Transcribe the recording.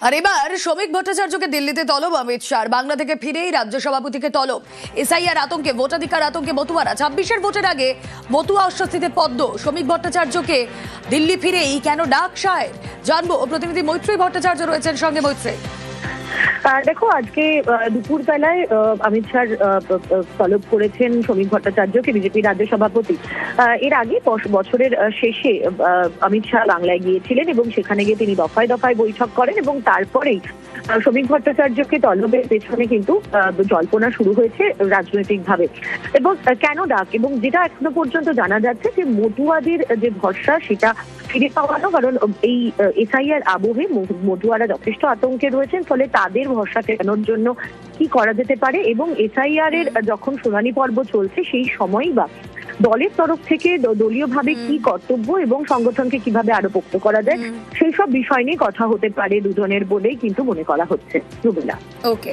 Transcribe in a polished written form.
আর এবার শ্রমিক ভট্টাচার্যকে দিল্লিতে তলব অমিত শাহ। বাংলা থেকে ফিরেই রাজ্য সভাপতিকে তলব। এসআইআর আতঙ্কে, ভোটাধিকার আতঙ্কে মতুয়ারা। 26-এর ভোটের আগে মতুয়া অস্বস্তিতে পদ্ম। শ্রমিক ভট্টাচার্যকে দিল্লি ফিরেই কেন ডাক শাহের, জানবো। প্রতিনিধি মৈত্রী ভট্টাচার্য রয়েছেন সঙ্গে। মৈত্রী, দেখো, আজকে দুপুর বেলায় অমিত শাহ তলব করেছেন শ্রমিক ভট্টাচার্যকে, বিজেপি রাজ্য সভাপতি। এর আগে বছরের শেষে অমিত শাহ বাংলায় গিয়েছিলেন এবং সেখানে গিয়ে তিনি দফায় দফায় বৈঠক করেন এবং তারপরেই শ্রমিক ভট্টাচার্যকে তলবের পেছনে কিন্তু জল্পনা শুরু হয়েছে রাজনৈতিকভাবে। এবং কেন ডাক, এবং যেটা এখনো পর্যন্ত জানা যাচ্ছে যে মতুয়াদের যে ভরসা সেটা ফিরে পাওয়ানো, কারণ এই এসআইআর আবহে মতুয়ারা যথেষ্ট আতঙ্কে রয়েছেন, ফলে তাদের ভরসা ফেরানোর জন্য কি করা যেতে পারে এবং এসআইআর এর যখন শুনানি পর্ব চলছে সেই সময়ই বা দলের তরফ থেকে দলীয়ভাবে কি কর্তব্য এবং সংগঠনকে কিভাবে আরো পোক্ত করা যায় সেই সব বিষয় নিয়ে কথা হতে পারে দুজনের বলেই কিন্তু মনে করা হচ্ছে। রুবেলা। ওকে।